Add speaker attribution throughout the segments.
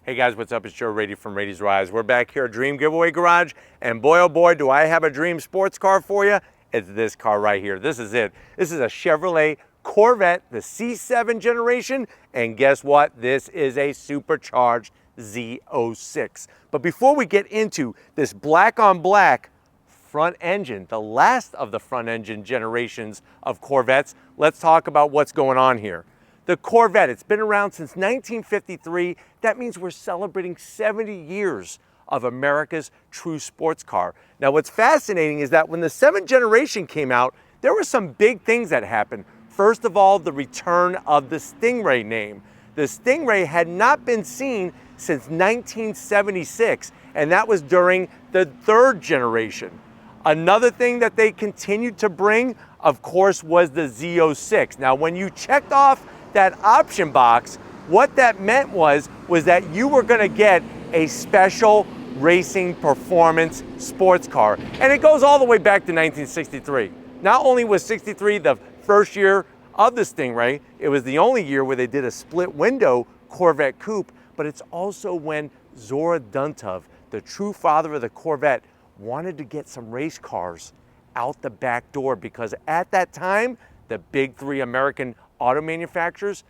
Speaker 1: Hey guys, what's up? It's Joe Rady from Rady's Rise. We're back here at Dream Giveaway Garage, and boy oh boy, do I have a dream sports car for you. It's this car right here. This is it. This is a Chevrolet Corvette, the C7 generation, and guess what? This is a supercharged Z06. But before we get into this black on black front engine, the last of the front engine generations of Corvettes, let's talk about what's going on here. The Corvette, it's been around since 1953. That means we're celebrating 70 years of America's true sports car. Now, what's fascinating is that when the 7th generation came out, there were some big things that happened. First of all, the return of the Stingray name. The Stingray had not been seen since 1976, and that was during the 3rd generation. Another thing that they continued to bring, of course, was the Z06. Now, when you checked off that option box, what that meant was that you were going to get a special racing performance sports car. And it goes all the way back to 1963. Not only was 63 the first year of the Stingray, it was the only year where they did a split window Corvette coupe, but it's also when Zora Duntov, the true father of the Corvette, wanted to get some race cars out the back door, because at that time, the big 3 American auto manufacturers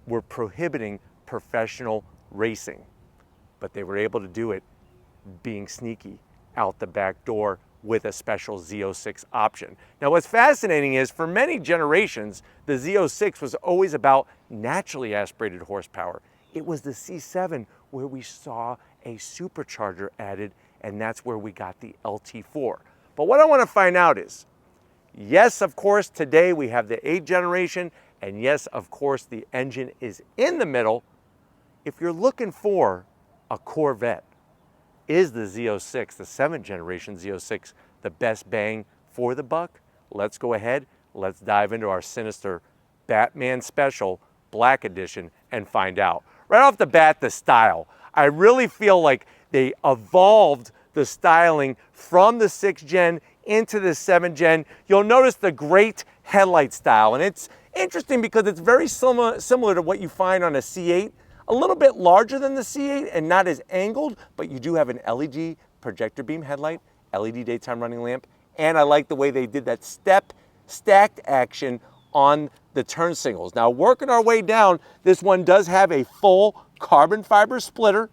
Speaker 1: were prohibiting professional racing, but they were able to do it being sneaky out the back door with a special Z06 option. Now, what's fascinating is for many generations, the Z06 was always about naturally aspirated horsepower. It was the C7 where we saw a supercharger added, and that's where we got the LT4. But what I want to find out is, yes, of course, today we have the 8th generation, and yes, of course, the engine is in the middle. If you're looking for a Corvette, is the Z06, the 7th generation Z06, the best bang for the buck? Let's go ahead, let's dive into our sinister Batman Special Black Edition and find out. Right off the bat, the style. I really feel like they evolved the styling from the 6th gen into the 7th gen. You'll notice the great headlight style, and it's interesting because it's very similar to what you find on a C8, a little bit larger than the C8 and not as angled, but you do have an LED projector beam headlight, LED daytime running lamp, and I like the way they did that step stacked action on the turn signals. Now, working our way down, this one does have a full carbon fiber splitter.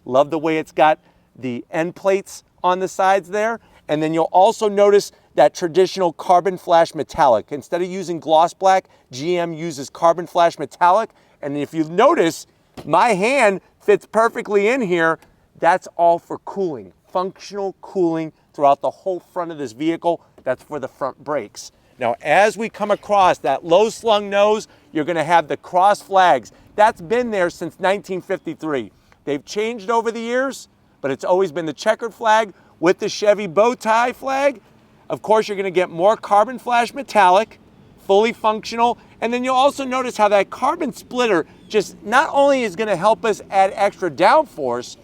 Speaker 1: Love the way it's got the end plates on the sides there. And then you'll also notice that traditional carbon flash metallic. Instead of using gloss black, GM uses carbon flash metallic. And if you notice, my hand fits perfectly in here. That's all for cooling, functional cooling throughout the whole front of this vehicle. That's for the front brakes. Now, as we come across that low slung nose, you're gonna have the cross flags. That's been there since 1953. They've changed over the years, but it's always been the checkered flag with the Chevy bow tie flag. Of course, you're gonna get more carbon flash metallic, fully functional, and then you'll also notice how that carbon splitter just not only is gonna help us add extra downforce,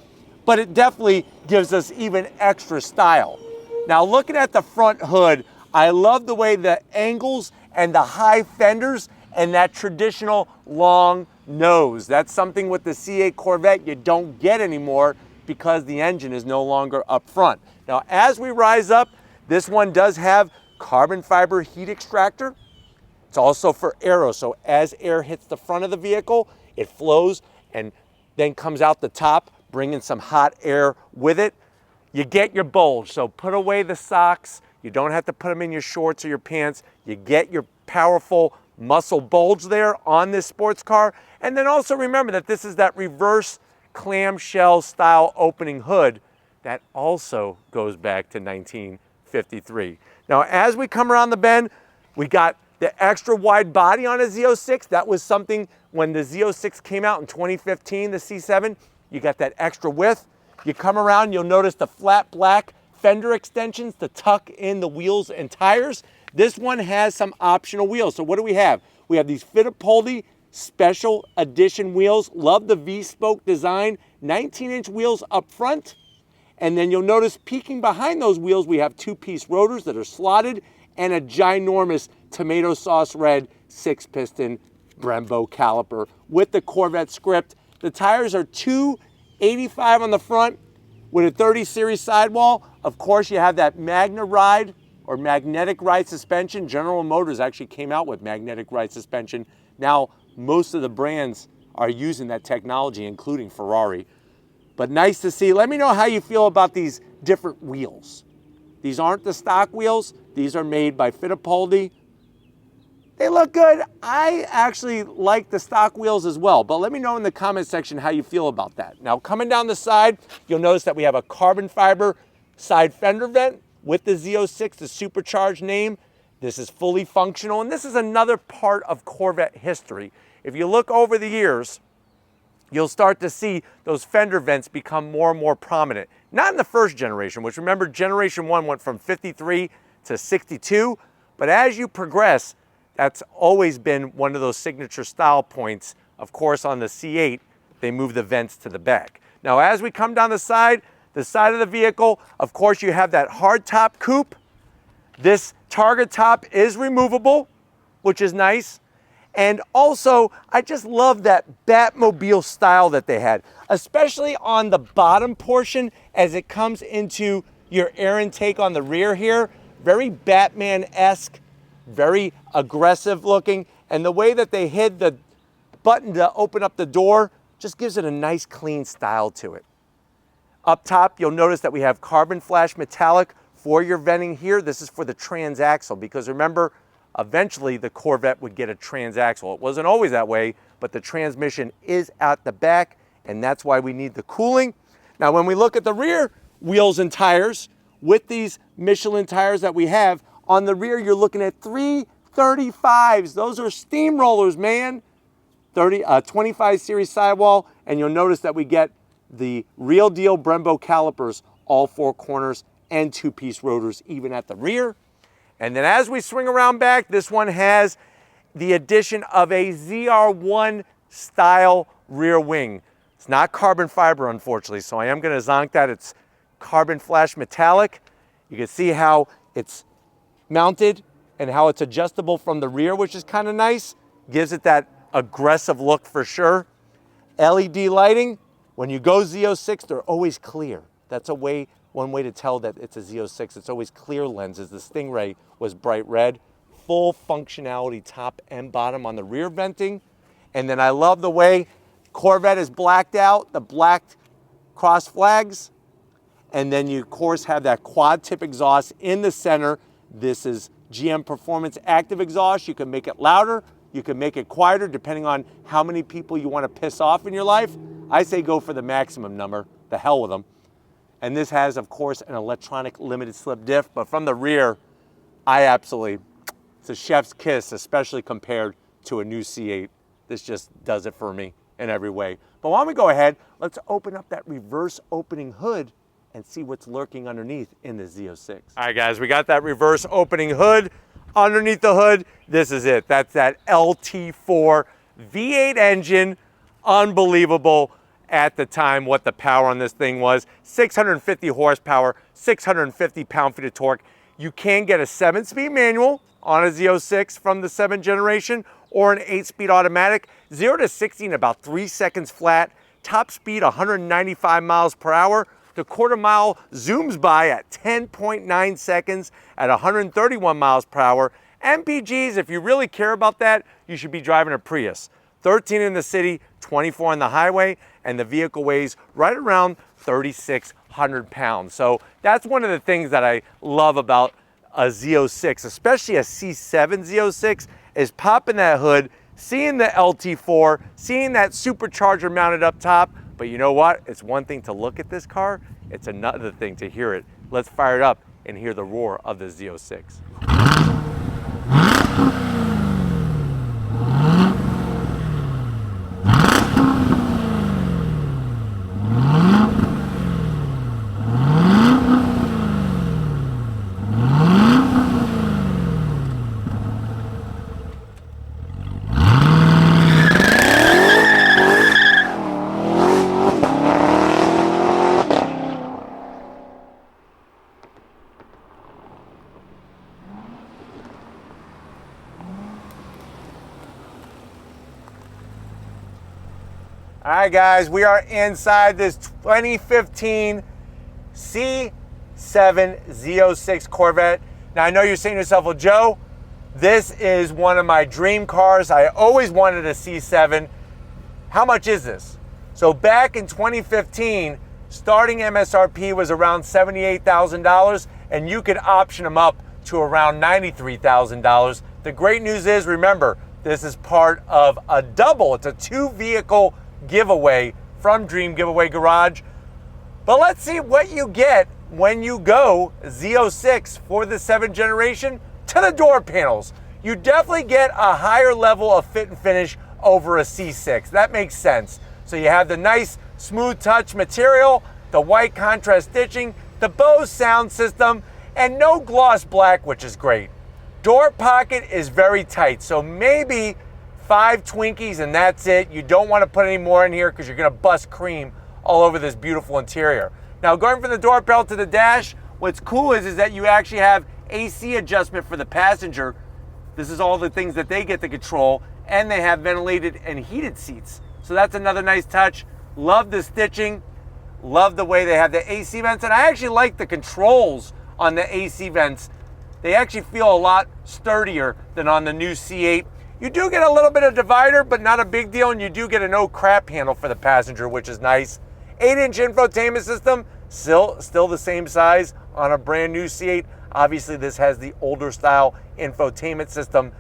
Speaker 1: but it definitely gives us even extra style. Now, looking at the front hood, I love the way the angles and the high fenders and that traditional long nose. That's something with the C8 Corvette you don't get anymore because the engine is no longer up front. Now, as we rise up, this one does have carbon fiber heat extractor. It's also for aero, so as air hits the front of the vehicle, it flows and then comes out the top, bringing some hot air with it. You get your bulge, so put away the socks. You don't have to put them in your shorts or your pants. You get your powerful muscle bulge there on this sports car. And then also remember that this is that reverse clamshell style opening hood that also goes back to 1953. Now, as we come around the bend, we got the extra wide body on a Z06. That was something when the Z06 came out in 2015, the C7, you got that extra width. You come around, you'll notice the flat black fender extensions to tuck in the wheels and tires. This one has some optional wheels. So what do we have? We have these Fittipaldi special edition wheels. Love the V-spoke design, 19-inch wheels up front. And then you'll notice peeking behind those wheels, we have 2-piece rotors that are slotted and a ginormous tomato sauce red 6-piston Brembo caliper with the Corvette script. The tires are 2 85 on the front with a 30 series sidewall. Of course, you have that Magna Ride or magnetic ride suspension. General Motors actually came out with magnetic ride suspension. Now, most of the brands are using that technology, including Ferrari. But nice to see. Let me know how you feel about these different wheels. These aren't the stock wheels. These are made by Fittipaldi. They look good. I actually like the stock wheels as well, but let me know in the comment section how you feel about that. Now, coming down the side, you'll notice that we have a carbon fiber side fender vent with the Z06, the supercharged name. This is fully functional, and this is another part of Corvette history. If you look over the years, you'll start to see those fender vents become more and more prominent. Not in the first generation, which remember, generation 1 went from 53 to 62, but as you progress, that's always been one of those signature style points. Of course, on the C8, they move the vents to the back. Now, as we come down the side of the vehicle, of course, you have that hard top coupe. This target top is removable, which is nice. And also, I just love that Batmobile style that they had, especially on the bottom portion as it comes into your air intake on the rear here. Very Batman-esque, very aggressive looking. And the way that they hid the button to open up the door just gives it a nice clean style to it. Up top, you'll notice that we have carbon flash metallic for your venting here. This is for the transaxle, because remember, eventually the Corvette would get a transaxle. It wasn't always that way, but the transmission is at the back, and that's why we need the cooling. Now, when we look at the rear wheels and tires, with these Michelin tires that we have, on the rear you're looking at 335s. Those are steamrollers, man. 25 series sidewall, and you'll notice that we get the real deal Brembo calipers, all 4 corners, and 2-piece rotors even at the rear. And then as we swing around back, this one has the addition of a ZR1 style rear wing. It's not carbon fiber, unfortunately, so I am going to zonk that. It's carbon flash metallic. You can see how it's mounted and how it's adjustable from the rear, which is kind of nice. Gives it that aggressive look for sure. LED lighting. When you go Z06, they're always clear. That's one way to tell that it's a Z06. It's always clear lenses. The Stingray was bright red. Full functionality top and bottom on the rear venting. And then I love the way Corvette is blacked out, the blacked cross flags. And then you, of course, have that quad tip exhaust in the center. This is GM Performance Active Exhaust. You can make it louder. You can make it quieter depending on how many people you want to piss off in your life. I say go for the maximum number. The hell with them. And this has, of course, an electronic limited slip diff. But from the rear, it's a chef's kiss, especially compared to a new C8. This just does it for me in every way. But why don't we go ahead, let's open up that reverse opening hood and see what's lurking underneath in the Z06. All right, guys, we got that reverse opening hood. Underneath the hood, this is it. That's that LT4 V8 engine. Unbelievable at the time what the power on this thing was. 650 horsepower, 650 pound-feet of torque. You can get a 7-speed manual on a Z06 from the 7th generation or an 8-speed automatic. 0 to 60 in about 3 seconds flat. Top speed 195 miles per hour. The quarter mile zooms by at 10.9 seconds at 131 miles per hour. MPGs, if you really care about that, you should be driving a Prius. 13 in the city, 24 on the highway, and the vehicle weighs right around 3,600 pounds. So that's one of the things that I love about a Z06, especially a C7 Z06, is popping that hood, seeing the LT4, seeing that supercharger mounted up top. But you know what? It's one thing to look at this car, it's another thing to hear it. Let's fire it up and hear the roar of the Z06. All right, guys, we are inside this 2015 C7 Z06 Corvette. Now, I know you're saying to yourself, well, Joe, this is one of my dream cars. I always wanted a C7. How much is this? So back in 2015, starting MSRP was around $78,000, and you could option them up to around $93,000. The great news is, remember, this is part of a double. It's a 2-vehicle giveaway from Dream Giveaway Garage. But let's see what you get when you go Z06 for the 7th generation to the door panels. You definitely get a higher level of fit and finish over a C6. That makes sense. So you have the nice smooth touch material, the white contrast stitching, the Bose sound system, and no gloss black, which is great. Door pocket is very tight, so maybe 5 Twinkies and that's it. You don't want to put any more in here because you're going to bust cream all over this beautiful interior. Now, going from the door panel to the dash, what's cool is that you actually have AC adjustment for the passenger. This is all the things that they get to control, and they have ventilated and heated seats. So that's another nice touch. Love the stitching. Love the way they have the AC vents, and I actually like the controls on the AC vents. They actually feel a lot sturdier than on the new C8. You do get a little bit of divider, but not a big deal, and you do get a no crap handle for the passenger, which is nice. 8-inch infotainment system, still the same size on a brand new C8. Obviously, this has the older style infotainment system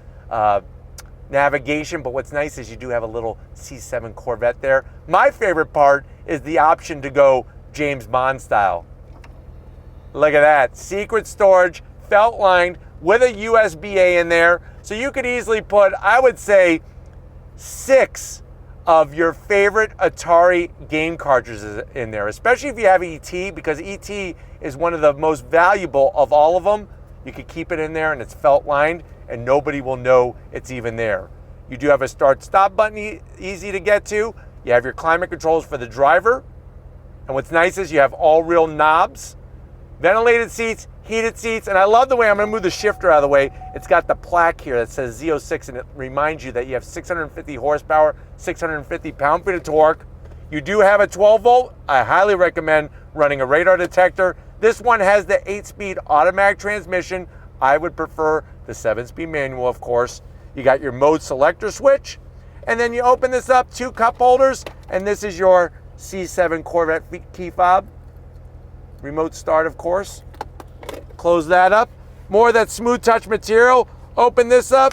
Speaker 1: navigation, but what's nice is you do have a little C7 Corvette there. My favorite part is the option to go James Bond style. Look at that, secret storage, felt lined with a USB-A in there. So you could easily put, I would say, 6 of your favorite Atari game cartridges in there, especially if you have ET, because ET is one of the most valuable of all of them. You could keep it in there and it's felt lined and nobody will know it's even there. You do have a start-stop button, easy to get to. You have your climate controls for the driver. And what's nice is you have all real knobs, ventilated seats, heated seats, and I love the way, I'm gonna move the shifter out of the way, it's got the plaque here that says Z06, and it reminds you that you have 650 horsepower, 650 pound-feet of torque. You do have a 12-volt. I highly recommend running a radar detector. This one has the 8-speed automatic transmission. I would prefer the 7-speed manual, of course. You got your mode selector switch, and then you open this up, 2 cup holders, and this is your C7 Corvette key fob. Remote start, of course. Close that up. More of that smooth touch material. Open this up.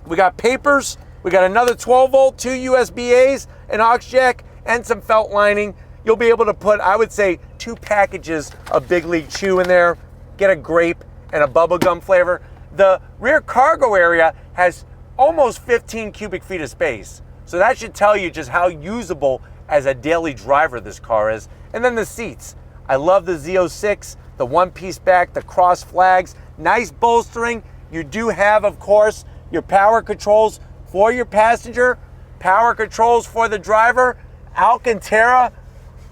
Speaker 1: We got papers. We got another 12-volt, 2 USB-As, an aux jack, and some felt lining. You'll be able to put, I would say, 2 packages of Big League Chew in there. Get a grape and a bubblegum flavor. The rear cargo area has almost 15 cubic feet of space. So that should tell you just how usable as a daily driver this car is. And then the seats. I love the Z06, the one-piece back, the cross flags, nice bolstering. You do have, of course, your power controls for your passenger, power controls for the driver, Alcantara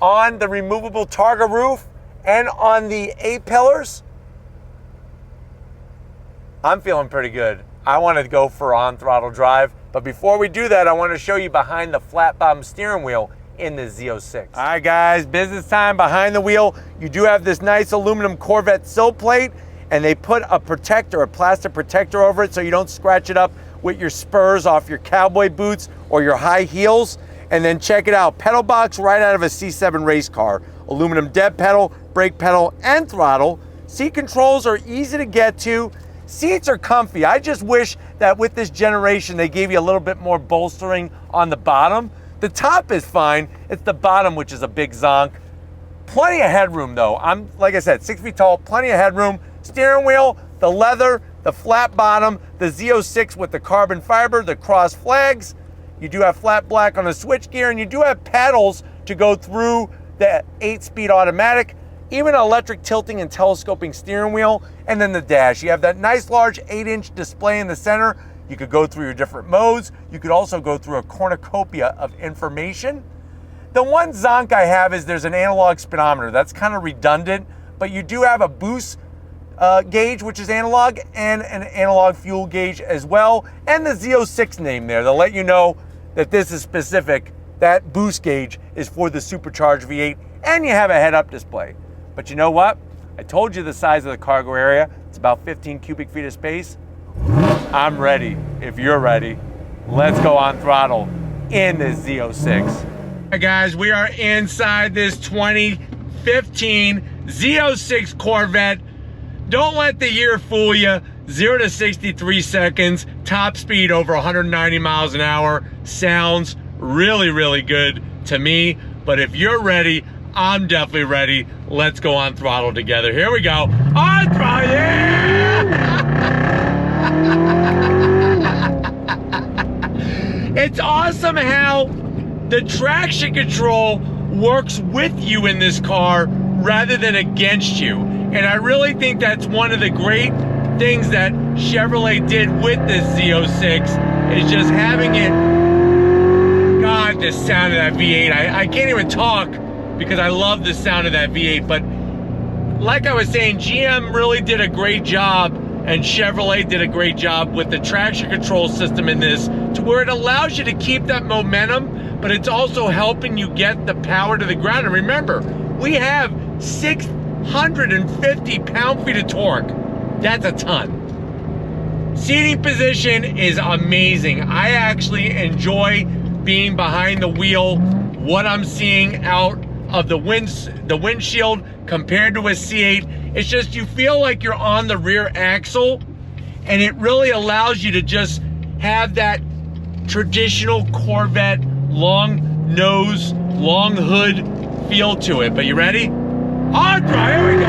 Speaker 1: on the removable Targa roof and on the A-pillars. I'm feeling pretty good. I want to go for on-throttle drive, but before we do that, I want to show you behind the flat-bottom steering wheel in the Z06. All right, guys, business time behind the wheel. You do have this nice aluminum Corvette sill plate, and they put a protector, a plastic protector over it so you don't scratch it up with your spurs off your cowboy boots or your high heels. And then check it out, pedal box right out of a C7 race car. Aluminum dead pedal, brake pedal, and throttle. Seat controls are easy to get to. Seats are comfy. I just wish that with this generation, they gave you a little bit more bolstering on the bottom. The top is fine. It's the bottom which is a big zonk. Plenty of headroom though. I'm, like I said, 6 feet tall, plenty of headroom. Steering wheel, the leather, the flat bottom, the Z06 with the carbon fiber, the cross flags. You do have flat black on the switch gear, and you do have paddles to go through the 8-speed automatic, even electric tilting and telescoping steering wheel, and then the dash. You have that nice large 8-inch display in the center. You could go through your different modes. You could also go through a cornucopia of information. The one zonk I have is there's an analog speedometer. That's kind of redundant, but you do have a boost gauge, which is analog, and an analog fuel gauge as well, and the Z06 name there. They'll let you know that this is specific that boost gauge is for the supercharged V8, and you have a head-up display. But you know what? I told you the size of the cargo area. It's about 15 cubic feet of space. I'm ready. If you're ready, let's go on throttle in this Z06. Hey guys, we are inside this 2015 Z06 Corvette. Don't let the year fool you. 0 to 63 seconds, top speed over 190 miles an hour. Sounds really, really good to me. But if you're ready, I'm definitely ready. Let's go on throttle together. Here we go. On throttle, yeah! It's awesome how the traction control works with you in this car rather than against you. And I really think that's one of the great things that Chevrolet did with this Z06 is just having it. God, the sound of that V8. I can't even talk because I love the sound of that V8. But like I was saying, GM really did a great job and Chevrolet did a great job with the traction control system in this to where it allows you to keep that momentum, but it's also helping you get the power to the ground. And remember, we have 650 pound-feet of torque. That's a ton. Seating position is amazing. I actually enjoy being behind the wheel, what I'm seeing out of the windshield compared to a C8. It's just you feel like you're on the rear axle, and it really allows you to just have that traditional Corvette long nose, long hood feel to it. But you ready? On throttle, here we go.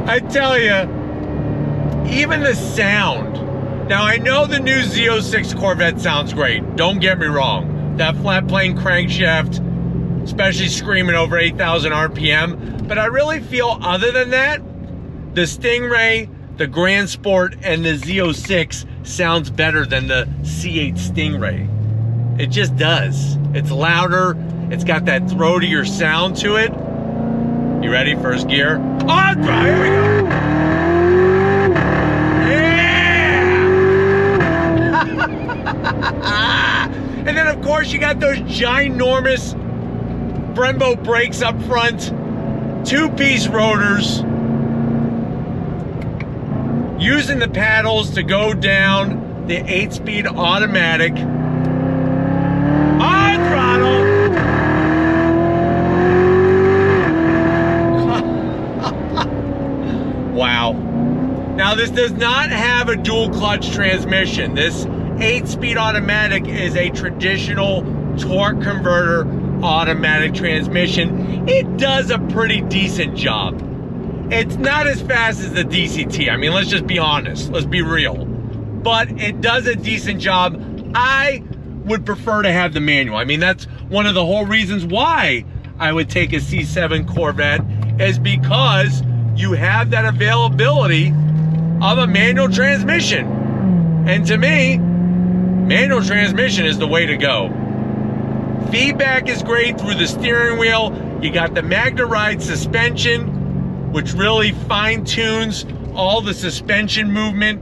Speaker 1: I tell you, even the sound. Now I know the new Z06 Corvette sounds great. Don't get me wrong. That flat plane crankshaft, especially screaming over 8,000 RPM. But I really feel other than that, the Stingray, the Grand Sport, and the Z06 sounds better than the C8 Stingray. It just does. It's louder. It's got that throatier sound to it. You ready? First gear. On throttle, here we go. Yeah! And then of course you got those ginormous Brembo brakes up front, two-piece rotors, using the paddles to go down the 8-speed automatic. On throttle. Wow. Now this does not have a dual clutch transmission. This 8-speed automatic is a traditional torque converter automatic transmission. It does a pretty decent job. It's not as fast as the DCT. I mean, let's just be honest. Let's be real. But it does a decent job. I would prefer to have the manual. I mean, that's one of the whole reasons why I would take a C7 Corvette, is because you have that availability of a manual transmission. And to me, manual transmission is the way to go. Feedback is great through the steering wheel. You got the MagneRide suspension, which really fine-tunes all the suspension movement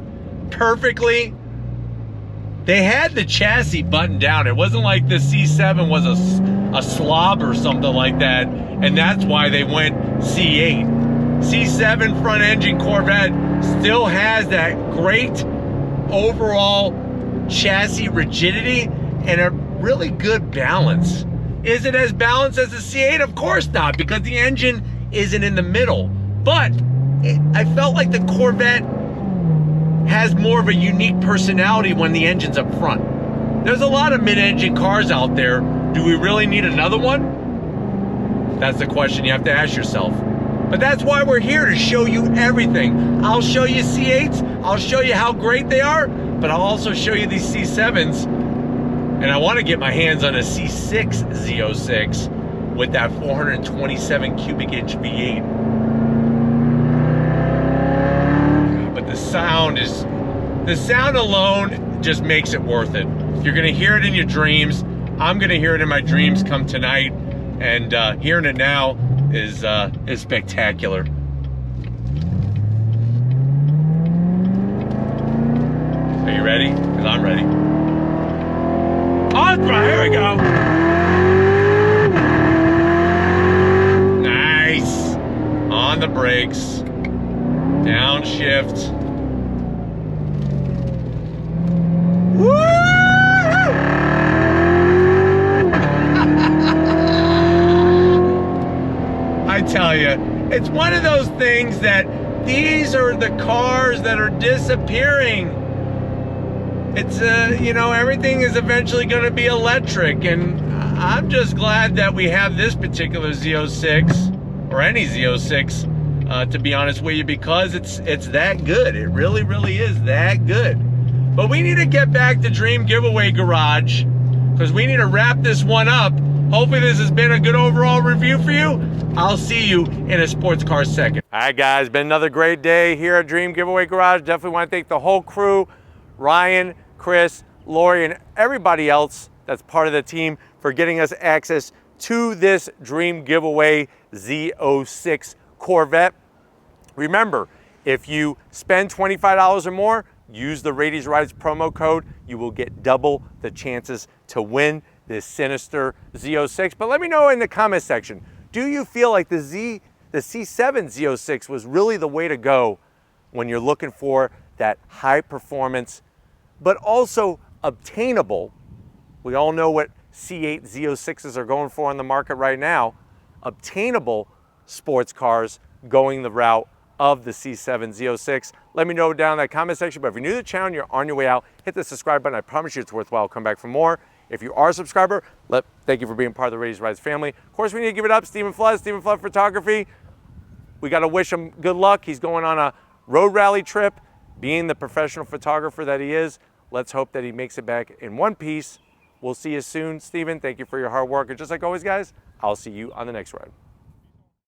Speaker 1: perfectly. They had the chassis buttoned down. It wasn't like the C7 was a slob or something like that, and that's why they went C8. C7 front engine Corvette still has that great overall chassis rigidity and a really good balance. Is it as balanced as the C8? Of course not, because the engine isn't in the middle. But I felt like the Corvette has more of a unique personality when the engine's up front. There's a lot of mid-engine cars out there. Do we really need another one? That's the question you have to ask yourself. But that's why we're here, to show you everything. I'll show you C8s, I'll show you how great they are, but I'll also show you these C7s. And I want to get my hands on a C6 Z06 with that 427 cubic inch V8. But the sound alone just makes it worth it. You're gonna hear it in your dreams. I'm gonna hear it in my dreams come tonight. And hearing it now is spectacular. Are you ready? Because I'm ready. On throttle, here we go. Nice. On the brakes. Downshift. Woo! I tell you, it's one of those things that these are the cars that are disappearing. It's, you know, everything is eventually going to be electric, and I'm just glad that we have this particular Z06, or any Z06, to be honest with you, because it's that good. It really, really is that good. But we need to get back to Dream Giveaway Garage, because we need to wrap this one up. Hopefully this has been a good overall review for you. I'll see you in a sports car second. All right, guys, been another great day here at Dream Giveaway Garage. Definitely want to thank the whole crew, Ryan, Chris, Lori, and everybody else that's part of the team for getting us access to this Dream Giveaway Z06 Corvette. Remember, if you spend $25 or more, use the Radies Rides promo code. You will get double the chances to win this sinister Z06. But let me know in the comment section, do you feel like the C7 Z06 was really the way to go when you're looking for that high performance, but also obtainable? We all know what C8 Z06s are going for on the market right now. Obtainable sports cars going the route of the C7 Z06. Let me know down in that comment section. But if you're new to the channel and you're on your way out, hit the subscribe button. I promise you it's worthwhile. Come back for more. If you are a subscriber, thank you for being part of the Radies Rides family. Of course, we need to give it up. Stephen Flood Photography. We got to wish him good luck. He's going on a road rally trip. Being the professional photographer that he is, let's hope that he makes it back in one piece. We'll see you soon. Stephen, thank you for your hard work. And just like always, guys, I'll see you on the next ride.